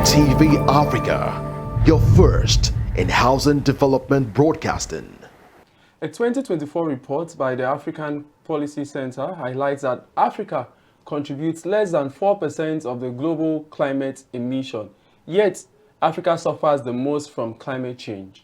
TV Africa, your first in housing development broadcasting. A 2024 report by the African Policy Center highlights that Africa contributes less than 4% of the global climate emission, yet Africa suffers the most from climate change.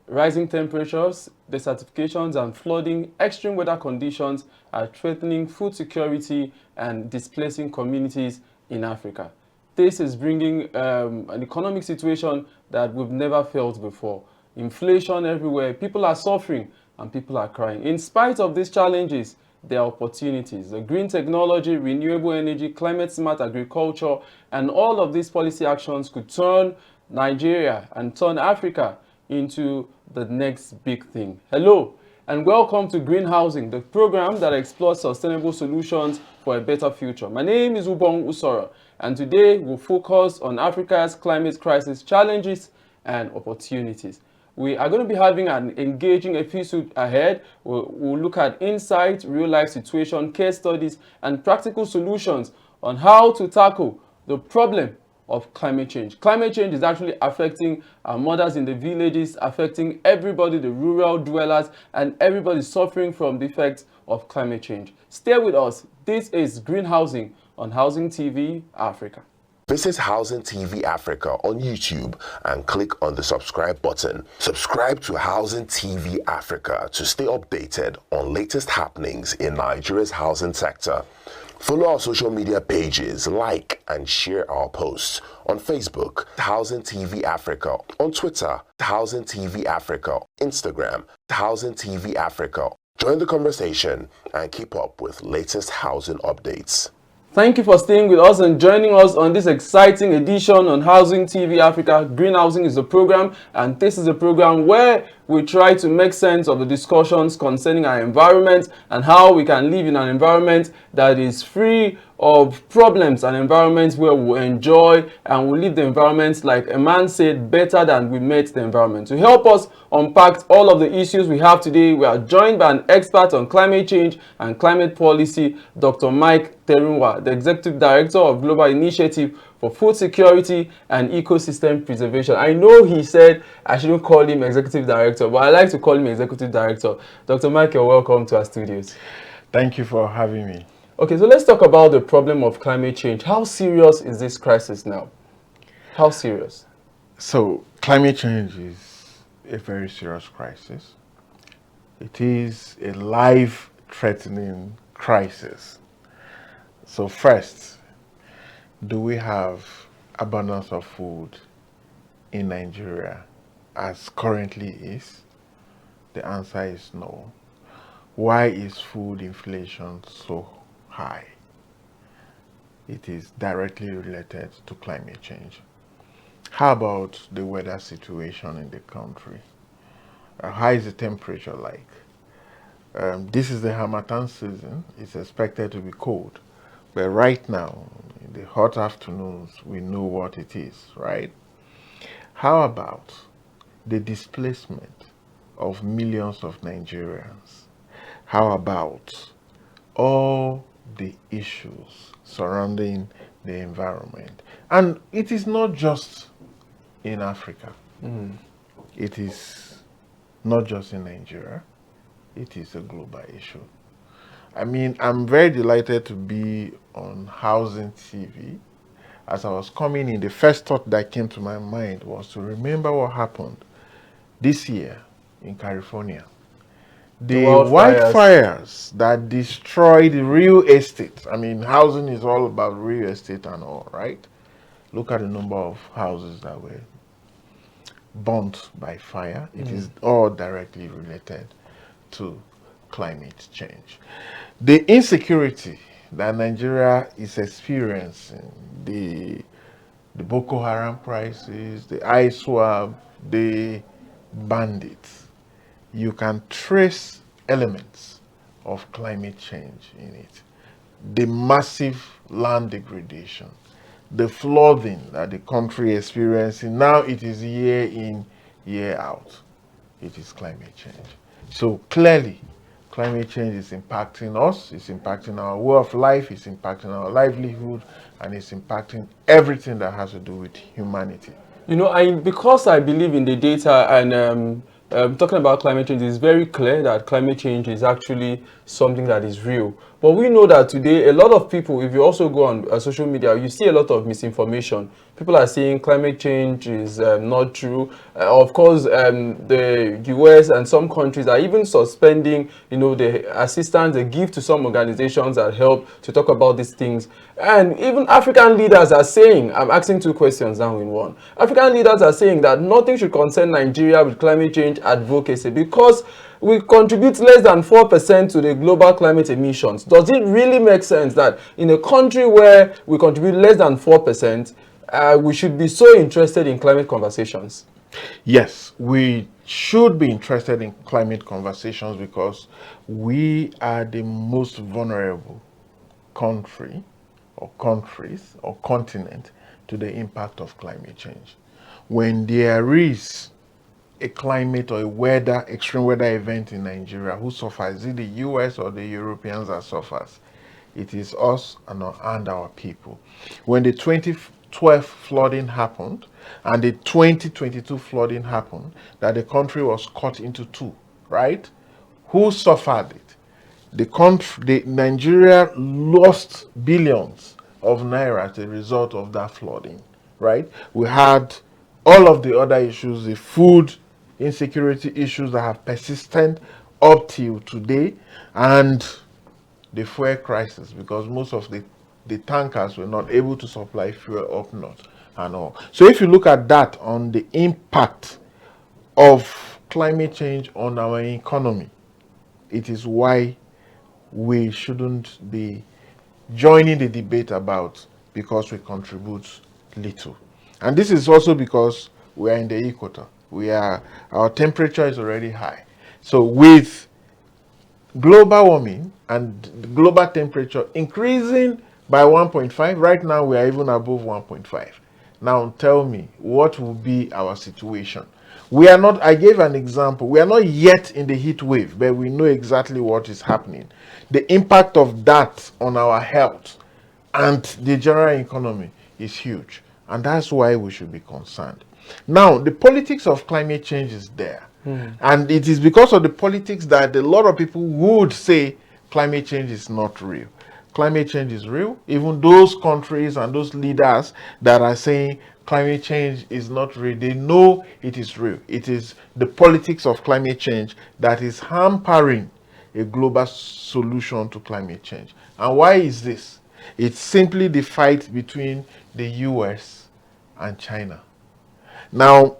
Rising temperatures, desertifications and flooding, extreme weather conditions are threatening food security and displacing communities in Africa. This is bringing an economic situation that we've never felt before. Inflation everywhere, people are suffering and people are crying. In spite of these challenges, there are opportunities. The green technology, renewable energy, climate smart agriculture, and all of these policy actions could turn Nigeria and turn Africa into the next big thing. Hello and welcome to Green Housing, the program that explores sustainable solutions for a better future. My name is Ubong Usora, and today we'll focus on Africa's climate crisis challenges and opportunities. We are going to be having an engaging episode ahead. We'll look at insights, real-life situation, case studies, and practical solutions on how to tackle the problem of climate change. Climate change is actually affecting our mothers in the villages, affecting everybody, the rural dwellers, and everybody suffering from the effects of climate change. Stay with us. This is Green Housing on Housing TV Africa. Visit Housing TV Africa on YouTube and click on the subscribe button. Subscribe to Housing TV Africa to stay updated on latest happenings in Nigeria's housing sector. Follow our social media pages, like and share our posts on Facebook, Housing TV Africa, on Twitter, Housing TV Africa, Instagram, Housing TV Africa. Join the conversation and keep up with latest housing updates. Thank you for staying with us and joining us on this exciting edition on Housing TV Africa. Green Housing is the program, and this is a program where we try to make sense of the discussions concerning our environment and how we can live in an environment that is free of problems, an environment where we enjoy and we live the environment, like a man said, better than we met the environment. To help us unpack all of the issues we have today, we are joined by an expert on climate change and climate policy, Dr. Mike Terungwa, the Executive Director of Global Initiative for Food Security and Ecosystem Preservation. I know he said I shouldn't call him Executive Director, but I like to call him Executive Director. Dr. Mike, you're welcome to our studios. Thank you for having me. Okay, so let's talk about the problem of climate change. How serious is this crisis now? How serious? So, climate change is a very serious crisis. It is a life-threatening crisis. So first, do we have abundance of food in Nigeria as currently is? The answer is no. Why is food inflation so high? It is directly related to climate change. How about the weather situation in the country? How is the temperature like? This is the Harmattan season. It's expected to be cold. But right now, in the hot afternoons, we know what it is, right? How about the displacement of millions of Nigerians? How about all the issues surrounding the environment? And it is not just in Africa. It is not just in Nigeria. It is a global issue. I mean, I'm very delighted to be on Housing TV. As I was coming in, the first thought that came to my mind was to remember what happened this year in California. The wildfires that destroyed real estate. I mean, housing is all about real estate and all, right? Look at the number of houses that were burnt by fire. It is all directly related to climate change. The insecurity that Nigeria is experiencing, the Boko Haram crisis, the ISWAP, the bandits, you can trace elements of climate change in it. The massive land degradation, the flooding that the country is experiencing, now it is year in, year out. It is climate change. So clearly, climate change is impacting us, it's impacting our way of life, it's impacting our livelihood, and it's impacting everything that has to do with humanity. You know, because I believe in the data and talking about climate change, it's very clear that climate change is actually something that is real. But we know that today, a lot of people, if you also go on social media, you see a lot of misinformation. People are saying climate change is not true. Of course, the US and some countries are even suspending, the assistance they give to some organizations that help to talk about these things. And even African leaders are saying, I'm asking two questions now in one. African leaders are saying that nothing should concern Nigeria with climate change advocacy because we contribute less than 4% to the global climate emissions. Does it really make sense that in a country where we contribute less than 4%, we should be so interested in climate conversations? Yes, we should be interested in climate conversations because we are the most vulnerable country or countries or continent to the impact of climate change. When there is a climate or extreme weather event in Nigeria, who suffers? Is it the US or the Europeans that suffers? It is us and our people. When the 2012 flooding happened and the 2022 flooding happened, that the country was cut into two, right? Who suffered it? Nigeria lost billions of naira as a result of that flooding, right? We had all of the other issues, the food insecurity issues that have persisted up till today, and the fuel crisis because most of the tankers were not able to supply fuel up north and all. So if you look at that on the impact of climate change on our economy, it is why we shouldn't be joining the debate about because we contribute little. And this is also because we are in the equator. Our temperature is already high. So with global warming and global temperature increasing by 1.5, right now we are even above 1.5. Now tell me, what will be our situation? I gave an example, we are not yet in the heat wave, but we know exactly what is happening. The impact of that on our health and the general economy is huge. And that's why we should be concerned. Now, the politics of climate change is there. And it is because of the politics that a lot of people would say climate change is not real. Climate change is real. Even those countries and those leaders that are saying climate change is not real, they know it is real. It is the politics of climate change that is hampering a global solution to climate change. And why is this? It's simply the fight between the US and China. Now,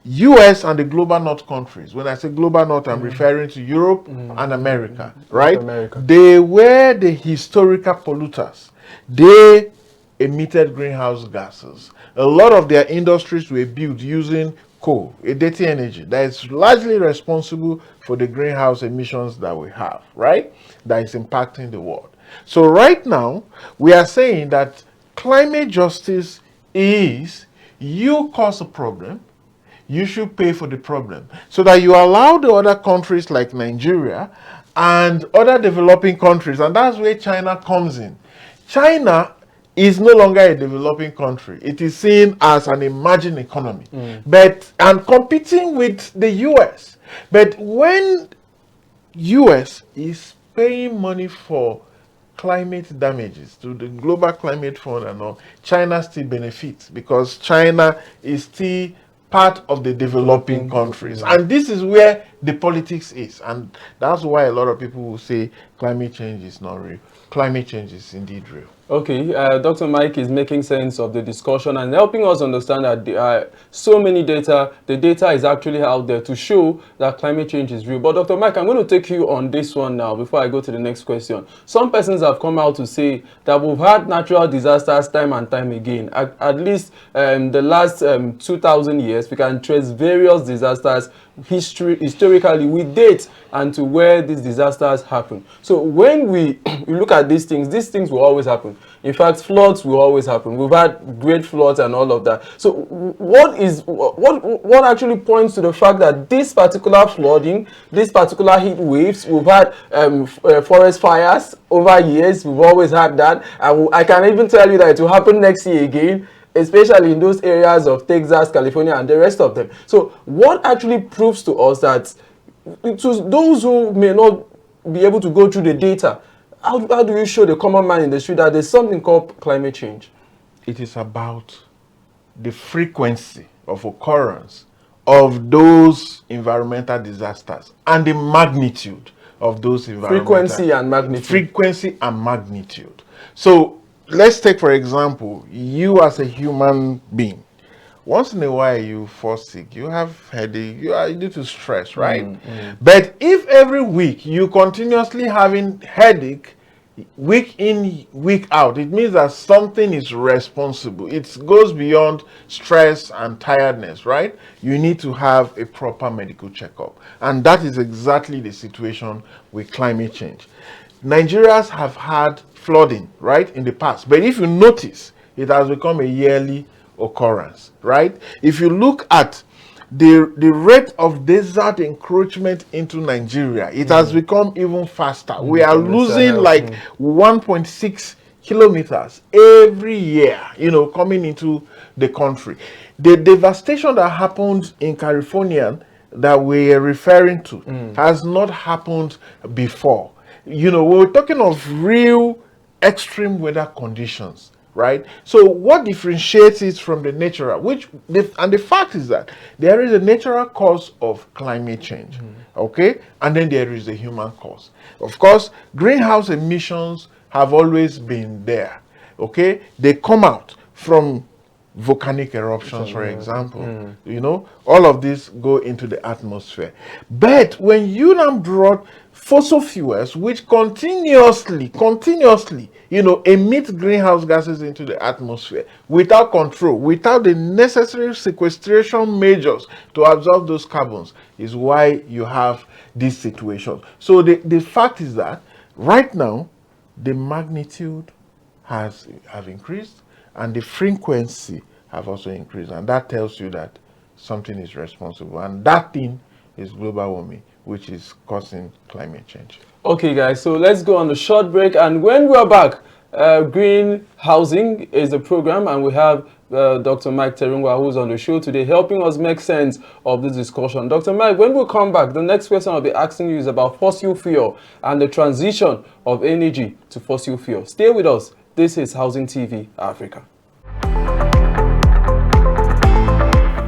US and the global north countries, when I say global north, I'm referring to Europe and America, right? America. They were the historical polluters. They emitted greenhouse gases. A lot of their industries were built using coal, a dirty energy that is largely responsible for the greenhouse emissions that we have, right? That is impacting the world. So right now, we are saying that climate justice is you cause a problem, you should pay for the problem. So that you allow the other countries like Nigeria and other developing countries, and that's where China comes in. China is no longer a developing country. It is seen as an emerging economy, and competing with the US. But when US is paying money for climate damages to the global climate fund and all, China still benefits because China is still part of the developing countries. And this is where the politics is. And that's why a lot of people will say climate change is not real. Climate change is indeed real. Okay, Dr. Mike is making sense of the discussion and helping us understand that there are so many data. The data is actually out there to show that climate change is real. But Dr. Mike, I'm going to take you on this one now before I go to the next question. Some persons have come out to say that we've had natural disasters time and time again. At least the last 2,000 years, we can trace various disasters historically historically with dates and to where these disasters happen. So when we look at these things will always happen. In fact, floods will always happen. We've had great floods and all of that. So what actually points to the fact that this particular flooding, this particular heat waves, we've had forest fires over years. We've always had that, and I can even tell you that it will happen next year again, especially in those areas of Texas, California, and the rest of them. So what actually proves to us that, to those who may not be able to go through the data, how do you show the common man in the street that there's something called climate change? It is about the frequency of occurrence of those environmental disasters and the magnitude of those environmental Frequency and magnitude. Frequency and magnitude. So let's take, for example, you as a human being. Once in a while you fall sick, you have headache, you are due to stress, right? But if every week you continuously having headache, week in, week out, it means that something is responsible. It goes beyond stress and tiredness, right? You need to have a proper medical checkup. And that is exactly the situation with climate change. Nigerians have had flooding, right, in the past. But if you notice, it has become a yearly occurrence, right? If you look at the rate of desert encroachment into Nigeria, it has become even faster. We are losing like 1.6 kilometers every year, coming into the country. The devastation that happened in California that we are referring to has not happened before. We're talking of real extreme weather conditions, right? So what differentiates it from the natural, and the fact is that there is a natural cause of climate change, okay? And then there is a human cause. Of course, greenhouse emissions have always been there, okay? They come out from volcanic eruptions, for example. All of these go into the atmosphere. But when you now brought fossil fuels, which continuously, emit greenhouse gases into the atmosphere without control, without the necessary sequestration measures to absorb those carbons, is why you have this situation. So the fact is that right now, the magnitude have increased and the frequency have also increased. And that tells you that something is responsible. And that thing is global warming, which is causing climate change. Okay, guys, so let's go on a short break. And when we're back, Green Housing is the program, and we have Dr. Mike Terungwa, who's on the show today, helping us make sense of this discussion. Dr. Mike, when we come back, the next question I'll be asking you is about fossil fuel and the transition of energy to fossil fuel. Stay with us. This is Housing TV Africa.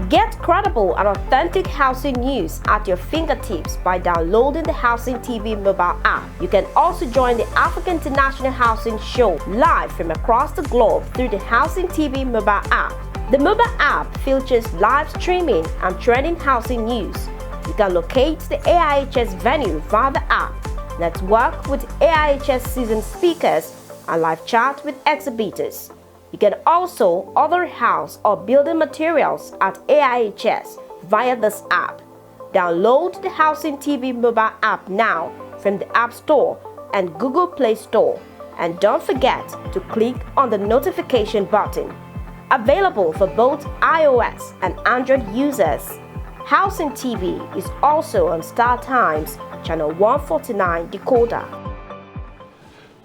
Get credible and authentic housing news at your fingertips by downloading the Housing TV mobile app. You can also join the African International Housing Show live from across the globe through the Housing TV mobile app. The mobile app features live streaming and trending housing news. You can locate the AIHS venue via the app, network with AIHS seasoned speakers, and live chat with exhibitors. You can also order house or building materials at AIHS via this app. Download the Housing TV mobile app now from the App Store and Google Play Store. And don't forget to click on the notification button. Available for both iOS and Android users. Housing TV is also on Star Times, channel 149 decoder.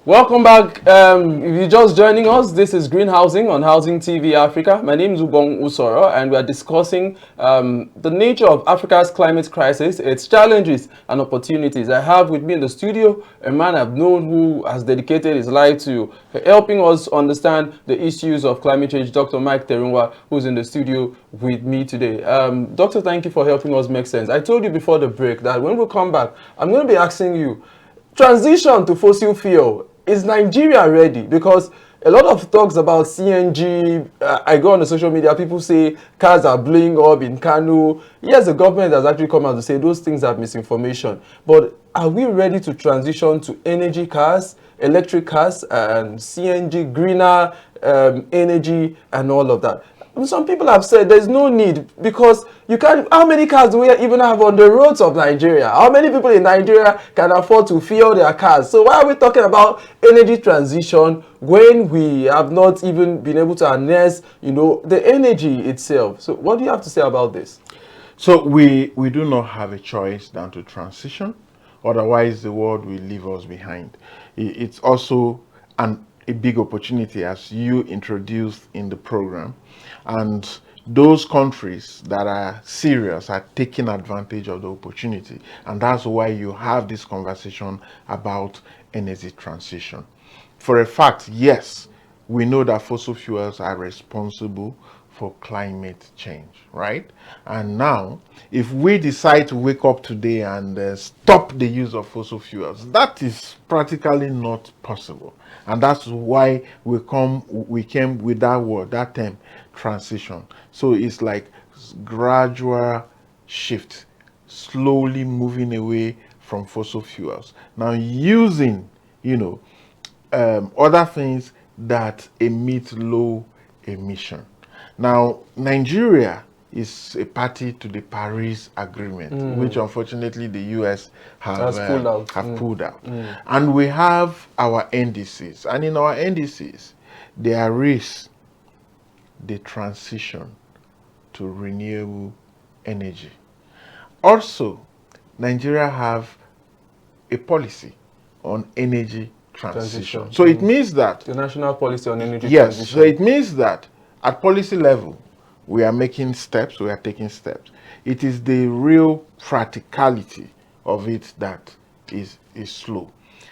Welcome back. If you're just joining us, this is Green Housing on Housing TV Africa. My name is Ubong Usoro, and we are discussing the nature of Africa's climate crisis, its challenges and opportunities. I have with me in the studio a man I've known who has dedicated his life to helping us understand the issues of climate change, Dr. Mike Terungwa, who's in the studio with me today. Doctor, thank you for helping us make sense. I told you before the break that when we come back, I'm going to be asking you, transition to fossil fuel. Is Nigeria ready? Because a lot of talks about CNG, I go on the social media, people say cars are blowing up in Kano. Yes, the government has actually come out to say those things are misinformation. But are we ready to transition to energy cars, electric cars, and CNG, greener energy, and all of that? some people have said there's no need because you can't. How many cars do we even have on the roads of Nigeria? How many people in Nigeria can afford to fuel their cars? So why are we talking about energy transition when we have not even been able to harness, the energy itself? So what do you have to say about this? So we do not have a choice than to transition. Otherwise, the world will leave us behind. It's also a big opportunity, as you introduced in the program. And those countries that are serious are taking advantage of the opportunity. And that's why you have this conversation about energy transition. For a fact, yes, we know that fossil fuels are responsible for climate change, right? And now, if we decide to wake up today and stop the use of fossil fuels, that is practically not possible. And that's why we came with that word, that term, transition. So it's like gradual shift, slowly moving away from fossil fuels. Now using, other things that emit low emission. Now, Nigeria is a party to the Paris Agreement, which unfortunately the US have pulled out. And we have our NDCs. And in our NDCs, there is the transition to renewable energy. Also, Nigeria have a policy on energy transition. So it means that the national policy on energy yes, transition. so it means that at policy level, we are making steps, we are taking steps. It is the real practicality of it that is slow.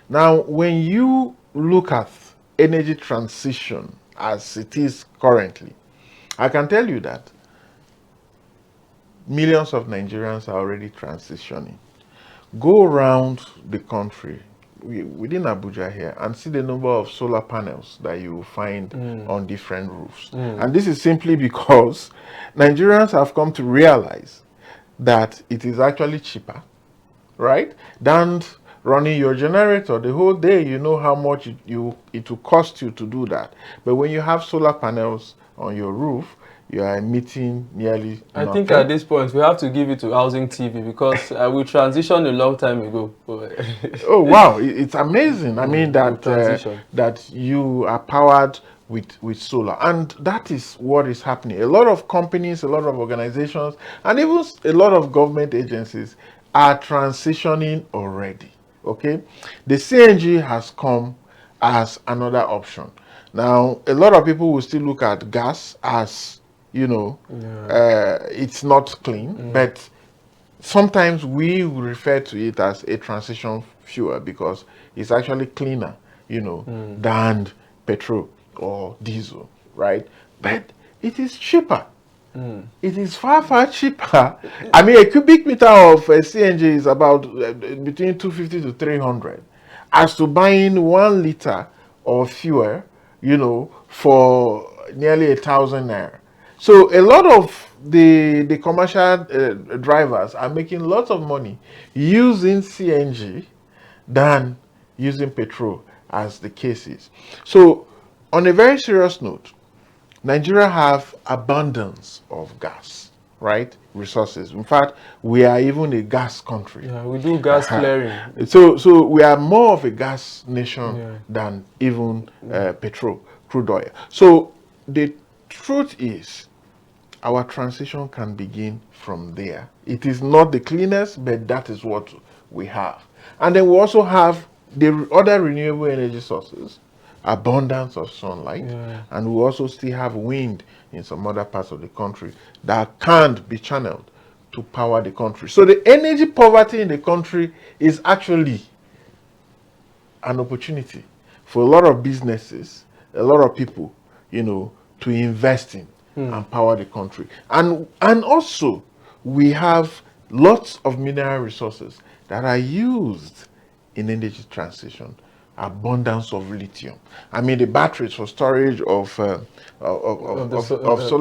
Now, when you look at energy transition as it is currently, I can tell you that millions of Nigerians are already transitioning. Go around the country, within Abuja here, and see the number of solar panels that you will find on different roofs. And this is simply because Nigerians have come to realize that it is actually cheaper, right, than running your generator the whole day. You know how much it will cost you to do that. But when you have solar panels on your roof, you are emitting nearly I nothing. think at this point we have to give it to Housing TV because we transitioned a long time ago. Oh wow, it's amazing. I mean that you are powered with solar, and that is what is happening. A lot of companies, a lot of organizations, and even a lot of government agencies are transitioning already. Okay, the CNG has come as another option. Now, a lot of people will still look at gas as it's not clean, but sometimes we refer to it as a transition fuel because it's actually cleaner, than petrol or diesel, right? But it is cheaper. It is far, far cheaper. I mean, a cubic meter of CNG is about between 250 to 300, as to buying 1 liter of fuel, for nearly 1,000 naira. So a lot of the commercial drivers are making lots of money using CNG than using petrol, as the case is. So, on a very serious note, Nigeria have abundance of gas, right? Resources. In fact, we are even a gas country. Yeah, we do gas flaring. So we are more of a gas nation than even petrol, crude oil. So the truth is, our transition can begin from there. It is not the cleanest, but that is what we have. And then we also have the other renewable energy sources, abundance of sunlight, and we also still have wind in some other parts of the country that can't be channeled to power the country. So the energy poverty in the country is actually an opportunity for a lot of businesses, a lot of people, to invest in and power the country. And also, we have lots of mineral resources that are used in energy transition. Abundance of lithium. I mean, the batteries for storage of solar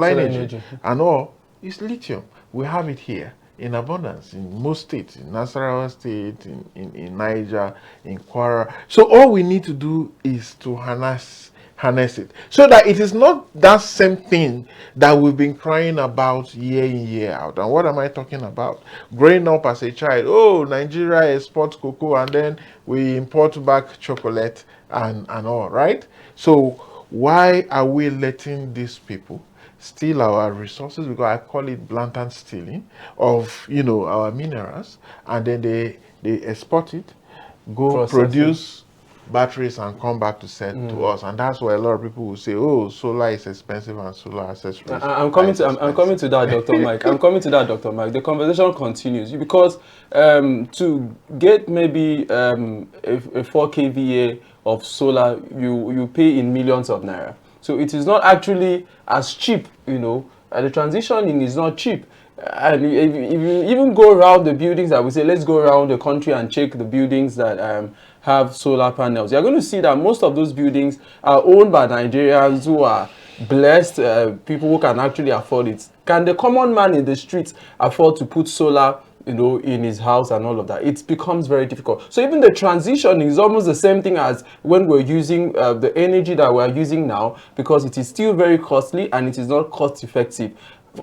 energy and all is lithium. We have it here in abundance in most states, in Nasarawa State, in Niger, in Kwara. So all we need to do is to harness harness it, so that it is not that same thing that we've been crying about year in, year out. And what am I talking about? Growing up as a child, oh, Nigeria exports cocoa and then we import back chocolate and all, right? So why are we letting these people steal our resources? Because I call it blatant stealing of, our minerals, and then they export it, go Processing. produce batteries and come back to sell to us. And that's why a lot of people will say, oh, solar is expensive and solar accessories I'm coming are to that, Dr. Mike. I'm coming to that, Dr. Mike. The conversation continues because to get maybe a 4 kVA of solar, you pay in millions of naira. So it is not actually as cheap, the transitioning is not cheap. And if you even go around the buildings, I would say, let's go around the country and check the buildings that have solar panels. You're going to see that most of those buildings are owned by Nigerians who are blessed, people who can actually afford it. Can the common man in the streets afford to put solar in his house and all of that? It becomes very difficult. So even the transition is almost the same thing as when we're using the energy that we're using now, because it is still very costly and it is not cost effective.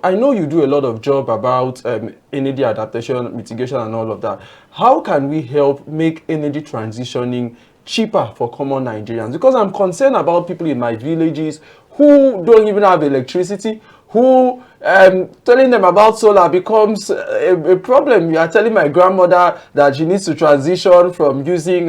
I know you do a lot of job about energy adaptation, mitigation and all of that. How can we help make energy transitioning cheaper for common Nigerians? Because I'm concerned about people in my villages who don't even have electricity, who telling them about solar becomes a problem. You are telling my grandmother that she needs to transition from using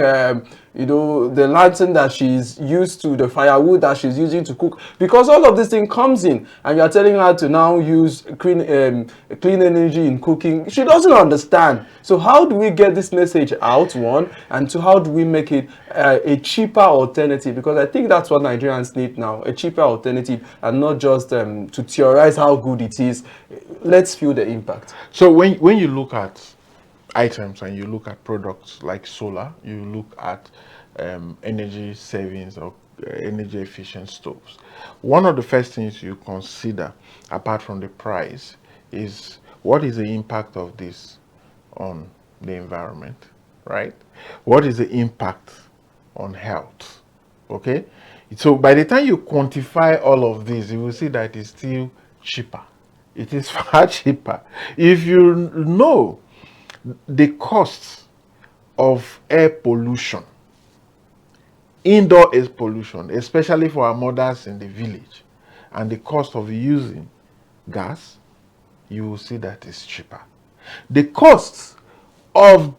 the lantern that she's used to, the firewood that she's using to cook, because all of this thing comes in, and you are telling her to now use clean energy in cooking. She doesn't understand. So how do we get this message out, one, and two, how do we make it a cheaper alternative? Because I think that's what Nigerians need now, a cheaper alternative, and not just to theorize how good it is. Let's feel the impact. So when you look at items and you look at products like solar, you look at energy savings or energy efficient stoves, one of the first things you consider, apart from the price, is what is the impact of this on the environment, right? What is the impact on health? Okay, so by the time you quantify all of this, you will see that it's still cheaper. It is far cheaper. If you know the costs of air pollution, indoor air pollution, especially for our mothers in the village, and the cost of using gas, you will see that it's cheaper. The costs of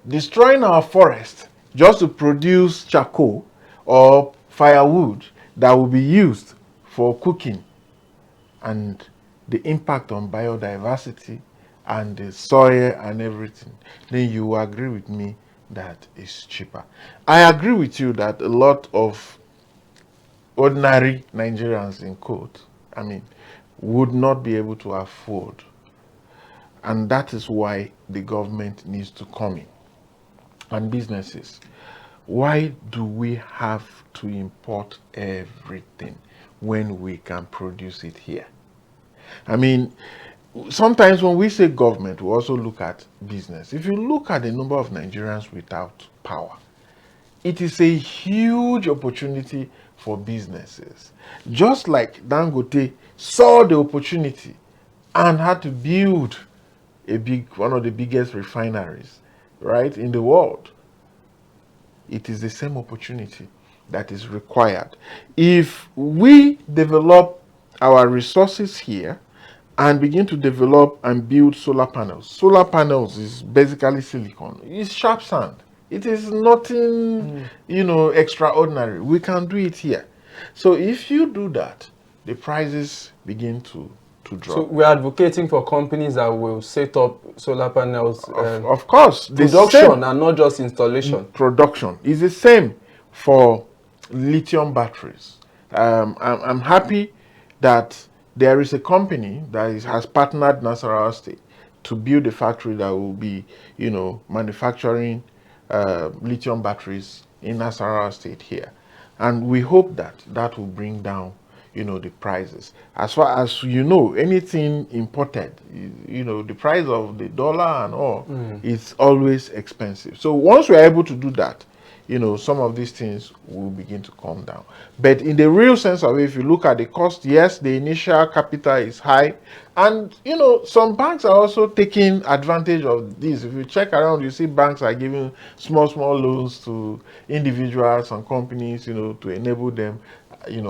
destroying our forest just to produce charcoal or firewood that will be used for cooking, and the impact on biodiversity and the soil and everything, then you will agree with me that it's cheaper. I agree with you that a lot of ordinary Nigerians, in quote, would not be able to afford. And that is why the government needs to come in. And businesses, why do we have to import everything when we can produce it here? Sometimes when we say government, we also look at business. If you look at the number of Nigerians without power, it is a huge opportunity for businesses. Just like Dangote saw the opportunity and had to build one of the biggest refineries, right, in the world. It is the same opportunity that is required. If we develop our resources here and begin to develop and build solar panels is basically silicon. It's sharp sand. It is nothing, extraordinary. We can do it here. So if you do that, the prices begin to drop. So we're advocating for companies that will set up solar panels. Of course. Production and not just installation. Production is the same for lithium batteries. I'm happy that there is a company that has partnered Nasarawa State to build a factory that will be, manufacturing lithium batteries in Nasarawa State here. And we hope that will bring down, the prices. As far as anything imported, the price of the dollar and all is always expensive. So once we're able to do that, some of these things will begin to come down. But in the real sense of it, if you look at the cost, yes, the initial capital is high. And, some banks are also taking advantage of this. If you check around, you see banks are giving small loans to individuals and companies, to enable them,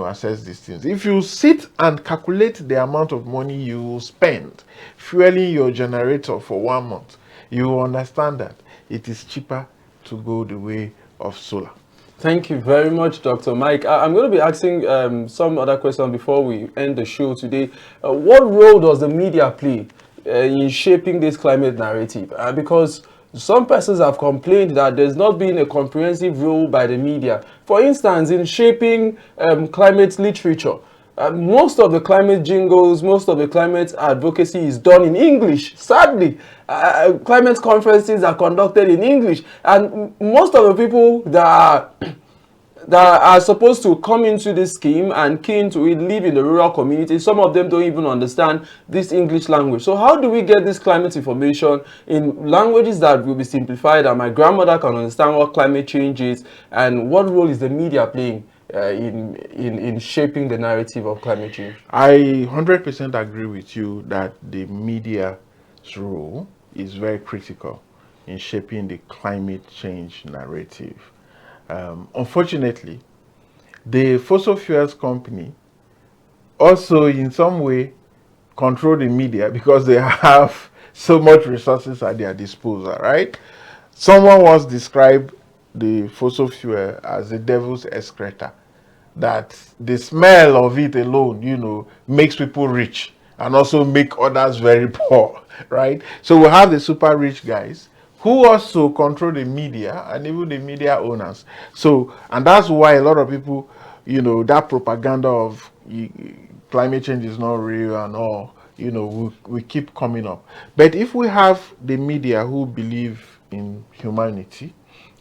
access these things. If you sit and calculate the amount of money you spend fueling your generator for 1 month, you will understand that it is cheaper to go the way of solar. Thank you very much, Dr. Mike. I'm going to be asking some other questions before we end the show today. What role does the media play in shaping this climate narrative? Because some persons have complained that there's not been a comprehensive role by the media. For instance, in shaping climate literature, most of the climate jingles, most of the climate advocacy is done in English. Sadly, climate conferences are conducted in English, and most of the people that are supposed to come into this scheme and keen to live in the rural community, some of them don't even understand this English language. So how do we get this climate information in languages that will be simplified and my grandmother can understand what climate change is, and what role is the media playing in shaping the narrative of climate change? I 100% agree with you that the media's role is very critical in shaping the climate change narrative. Unfortunately, the fossil fuels company also in some way control the media because they have so much resources at their disposal, right? Someone once described the fossil fuel as the devil's excreta, that the smell of it alone, makes people rich and also make others very poor, right? So we have the super rich guys who also control the media and even the media owners. So, and that's why a lot of people, that propaganda of climate change is not real and all, we keep coming up. But if we have the media who believe in humanity,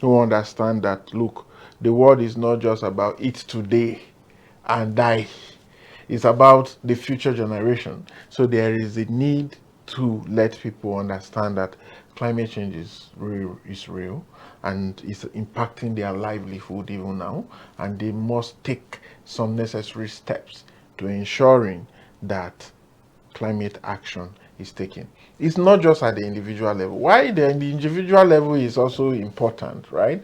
who understand that, look, the world is not just about eat today and die. It's about the future generation. So there is a need to let people understand that climate change is real and is impacting their livelihood even now, and they must take some necessary steps to ensuring that climate action is taken. It's not just at the individual level. Why the individual level is also important, right?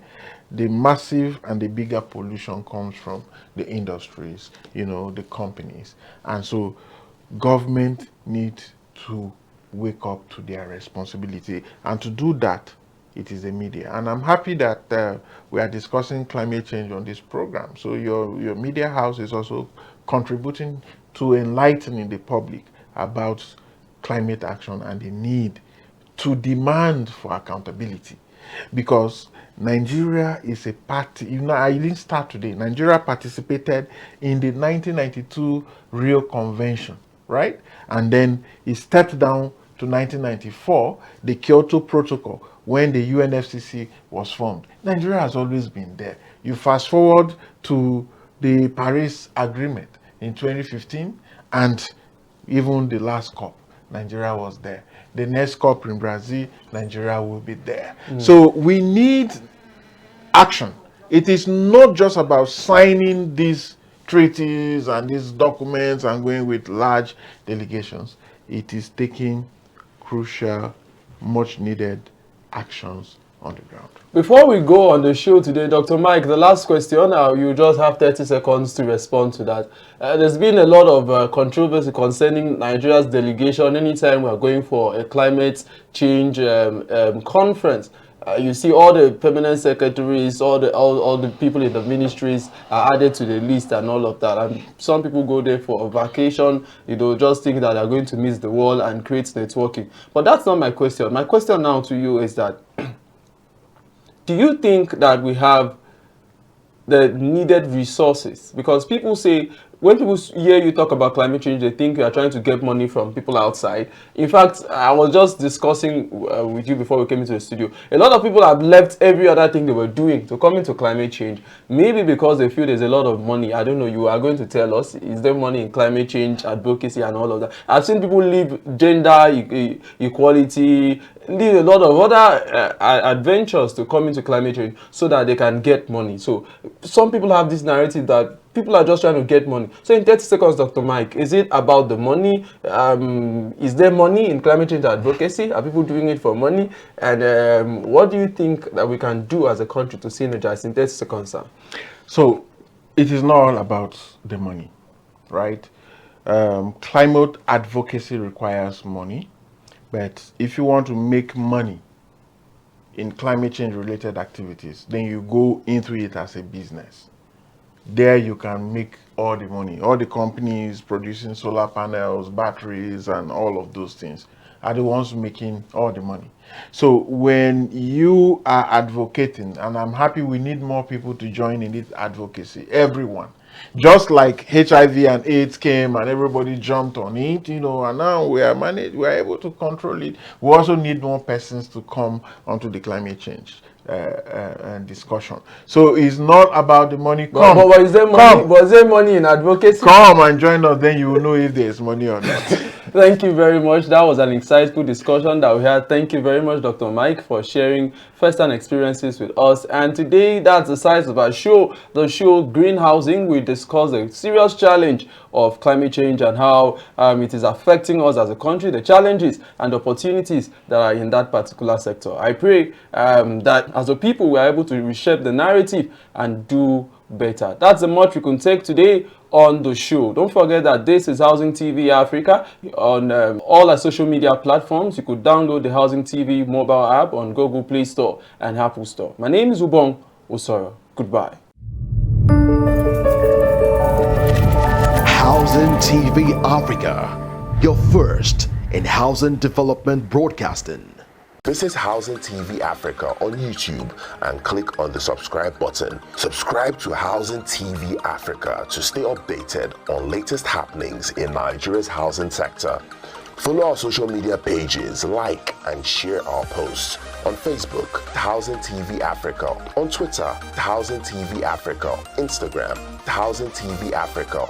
The massive and the bigger pollution comes from the industries, the companies. And so government needs to wake up to their responsibility. And to do that, it is the media. And I'm happy that we are discussing climate change on this program. So your media house is also contributing to enlightening the public about climate action and the need to demand for accountability. Because Nigeria is a party, I didn't start today. Nigeria participated in the 1992 Rio Convention, right? And then it stepped down to 1994, the Kyoto Protocol, when the UNFCCC was formed. Nigeria has always been there. You fast forward to the Paris Agreement in 2015, and even the last COP, Nigeria was there. The next COP in Brazil, Nigeria will be there. So we need action. It is not just about signing these treaties and these documents and going with large delegations. It is taking crucial, much needed actions on the ground. Before we go on the show today, Dr. Mike, the last question, you just have 30 seconds to respond to that. There's been a lot of controversy concerning Nigeria's delegation anytime we're going for a climate change conference. You see all the permanent secretaries, all the people in the ministries are added to the list and all of that. And some people go there for a vacation, just think that they're going to miss the world and create networking. But that's not my question. My question now to you is that, do you think that we have the needed resources? Because people say when people hear you talk about climate change, they think you are trying to get money from people outside. In fact, I was just discussing with you before we came into the studio. A lot of people have left every other thing they were doing to come into climate change. Maybe because they feel there's a lot of money. I don't know. You are going to tell us, is there money in climate change, advocacy, and all of that? I've seen people leave gender equality, leave a lot of other adventures to come into climate change so that they can get money. So some people have this narrative that people are just trying to get money. So in 30 seconds, Dr. Mike, is it about the money? Is there money in climate change advocacy? Are people doing it for money? And what do you think that we can do as a country to synergize in 30 seconds, sir? So it is not all about the money, right? Climate advocacy requires money, but if you want to make money in climate change related activities, then you go into it as a business. There you can make all the money. All the companies producing solar panels, batteries, and all of those things are the ones making all the money. So when you are advocating, and I'm happy we need more people to join in this advocacy, everyone. Just like HIV and AIDS came and everybody jumped on it, and now we are able to control it. We also need more persons to come onto the climate change discussion. So it's not about the money. Come, but is there money? But is there money in advocacy? Come and join us, then you will know if there's money or not. Thank you very much. That was an insightful discussion that we had. Thank you very much, Dr. Mike, for sharing first-hand experiences with us. And today, that's the size of our show, the show Greenhousing. We discuss the serious challenge of climate change and how it is affecting us as a country, the challenges and opportunities that are in that particular sector. I pray that as a people, we are able to reshape the narrative and do better. That's the much we can take today on the show. Don't forget that this is Housing TV Africa on all our social media platforms. You could download the Housing TV mobile app on Google Play Store and Apple Store. My name is Ubong Osoro. Goodbye. Housing TV Africa, your first in housing development broadcasting. Visit Housing TV Africa on YouTube and click on the subscribe button. Subscribe to Housing TV Africa to stay updated on latest happenings in Nigeria's housing sector. Follow our social media pages, like and share our posts. On Facebook, Housing TV Africa. On Twitter, Housing TV Africa. Instagram, Housing TV Africa.